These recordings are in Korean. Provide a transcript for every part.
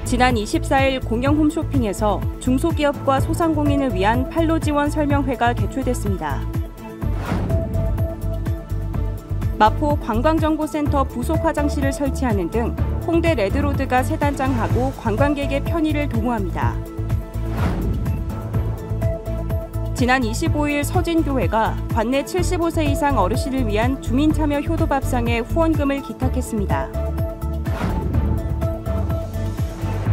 지난 24일 공영 홈쇼핑에서 중소기업과 소상공인을 위한 판로 지원 설명회가 개최됐습니다. 마포 관광정보센터 부속 화장실을 설치하는 등 홍대 레드로드가 새 단장하고 관광객의 편의를 도모합니다. 지난 25일 서진교회가 관내 75세 이상 어르신을 위한 주민참여 효도밥상에 후원금을 기탁했습니다.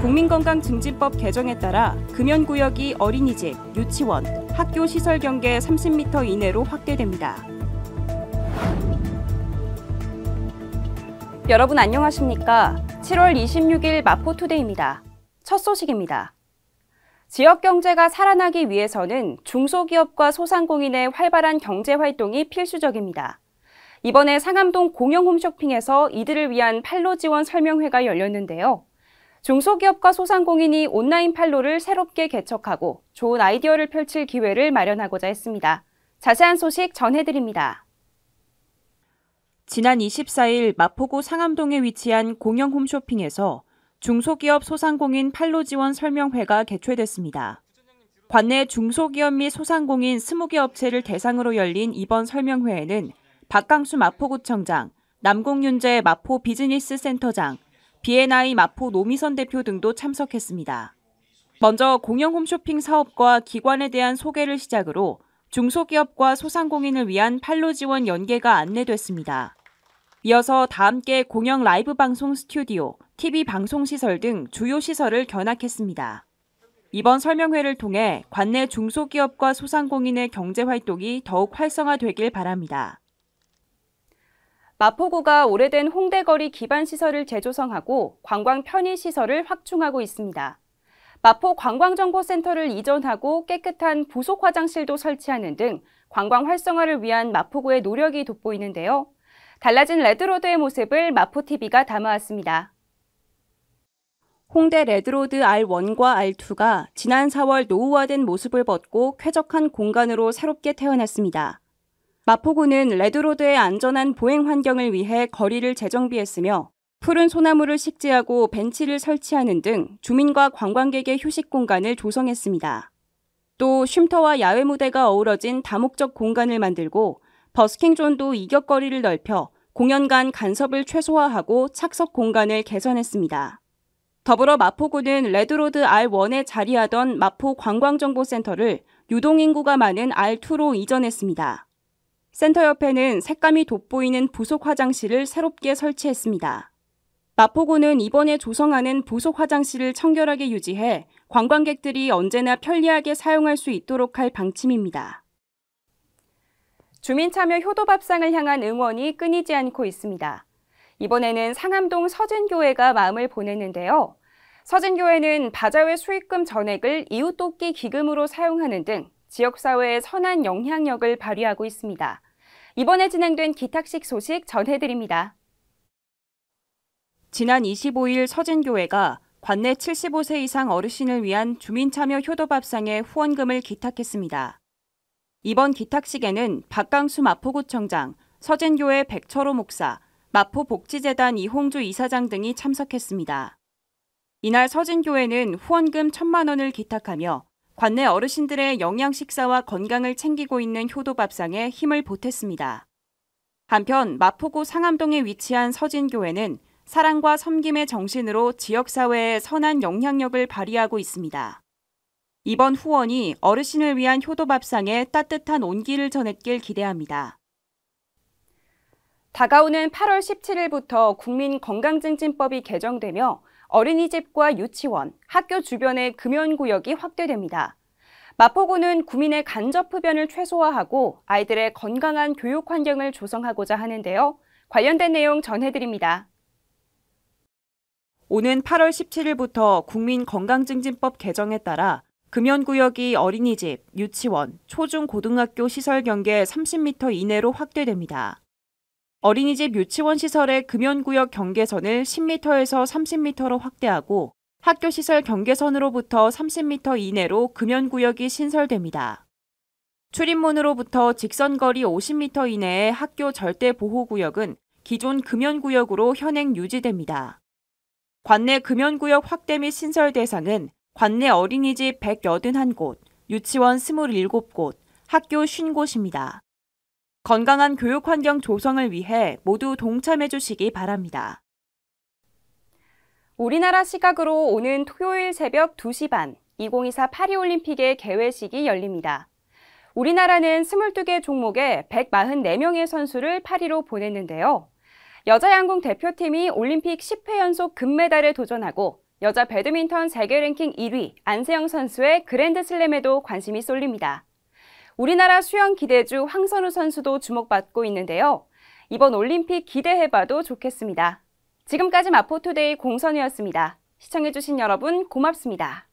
국민건강증진법 개정에 따라 금연구역이 어린이집, 유치원, 학교 시설 경계 30m 이내로 확대됩니다. 여러분 안녕하십니까? 7월 26일 마포투데이입니다. 첫 소식입니다. 지역 경제가 살아나기 위해서는 중소기업과 소상공인의 활발한 경제활동이 필수적입니다. 이번에 상암동 공영 홈쇼핑에서 이들을 위한 판로 지원 설명회가 열렸는데요. 중소기업과 소상공인이 온라인 판로를 새롭게 개척하고 좋은 아이디어를 펼칠 기회를 마련하고자 했습니다. 자세한 소식 전해드립니다. 지난 24일 마포구 상암동에 위치한 공영 홈쇼핑에서 중소기업 소상공인 판로 지원 설명회가 개최됐습니다. 관내 중소기업 및 소상공인 20개 업체를 대상으로 열린 이번 설명회에는 박강수 마포구청장, 남궁윤재 마포 비즈니스센터장, B&I 마포 노미선 대표 등도 참석했습니다. 먼저 공영 홈쇼핑 사업과 기관에 대한 소개를 시작으로 중소기업과 소상공인을 위한 판로 지원 연계가 안내됐습니다. 이어서 다 함께 공영 라이브 방송 스튜디오, TV 방송 시설 등 주요 시설을 견학했습니다. 이번 설명회를 통해 관내 중소기업과 소상공인의 경제활동이 더욱 활성화되길 바랍니다. 마포구가 오래된 홍대거리 기반시설을 재조성하고 관광 편의시설을 확충하고 있습니다. 마포 관광정보센터를 이전하고 깨끗한 부속 화장실도 설치하는 등 관광 활성화를 위한 마포구의 노력이 돋보이는데요. 달라진 레드로드의 모습을 마포TV가 담아왔습니다. 홍대 레드로드 R1과 R2가 지난 4월 노후화된 모습을 벗고 쾌적한 공간으로 새롭게 태어났습니다. 마포구는 레드로드의 안전한 보행 환경을 위해 거리를 재정비했으며 푸른 소나무를 식재하고 벤치를 설치하는 등 주민과 관광객의 휴식 공간을 조성했습니다. 또 쉼터와 야외 무대가 어우러진 다목적 공간을 만들고 버스킹존도 이격거리를 넓혀 공연간 간섭을 최소화하고 착석 공간을 개선했습니다. 더불어 마포구는 레드로드 R1에 자리하던 마포 관광정보센터를 유동인구가 많은 R2로 이전했습니다. 센터 옆에는 색감이 돋보이는 부속 화장실을 새롭게 설치했습니다. 마포구는 이번에 조성하는 부속 화장실을 청결하게 유지해 관광객들이 언제나 편리하게 사용할 수 있도록 할 방침입니다. 주민참여 효도밥상을 향한 응원이 끊이지 않고 있습니다. 이번에는 상암동 서진교회가 마음을 보냈는데요. 서진교회는 바자회 수익금 전액을 이웃돕기 기금으로 사용하는 등 지역사회에 선한 영향력을 발휘하고 있습니다. 이번에 진행된 기탁식 소식 전해드립니다. 지난 25일 서진교회가 관내 75세 이상 어르신을 위한 주민참여 효도밥상에 후원금을 기탁했습니다. 이번 기탁식에는 박강수 마포구청장, 서진교회 백철호 목사, 마포복지재단 이홍주 이사장 등이 참석했습니다. 이날 서진교회는 후원금 1,000만 원을 기탁하며 관내 어르신들의 영양식사와 건강을 챙기고 있는 효도밥상에 힘을 보탰습니다. 한편 마포구 상암동에 위치한 서진교회는 사랑과 섬김의 정신으로 지역사회에 선한 영향력을 발휘하고 있습니다. 이번 후원이 어르신을 위한 효도밥상에 따뜻한 온기를 전했길 기대합니다. 다가오는 8월 17일부터 국민건강증진법이 개정되며 어린이집과 유치원, 학교 주변의 금연구역이 확대됩니다. 마포구는 구민의 간접 흡연을 최소화하고 아이들의 건강한 교육 환경을 조성하고자 하는데요. 관련된 내용 전해드립니다. 오는 8월 17일부터 국민건강증진법 개정에 따라 금연구역이 어린이집, 유치원, 초중고등학교 시설 경계 30m 이내로 확대됩니다. 어린이집 유치원 시설의 금연구역 경계선을 10m에서 30m로 확대하고 학교 시설 경계선으로부터 30m 이내로 금연구역이 신설됩니다. 출입문으로부터 직선거리 50m 이내의 학교 절대보호구역은 기존 금연구역으로 현행 유지됩니다. 관내 금연구역 확대 및 신설 대상은 관내 어린이집 181곳, 유치원 27곳, 학교 50곳입니다. 건강한 교육 환경 조성을 위해 모두 동참해 주시기 바랍니다. 우리나라 시각으로 오는 토요일 새벽 2시 반 2024 파리올림픽의 개회식이 열립니다. 우리나라는 22개 종목에 144명의 선수를 파리로 보냈는데요. 여자 양궁 대표팀이 올림픽 10회 연속 금메달에 도전하고 여자 배드민턴 세계 랭킹 1위 안세영 선수의 그랜드슬램에도 관심이 쏠립니다. 우리나라 수영 기대주 황선우 선수도 주목받고 있는데요. 이번 올림픽 기대해봐도 좋겠습니다. 지금까지 마포투데이 공선이었습니다. 시청해주신 여러분 고맙습니다.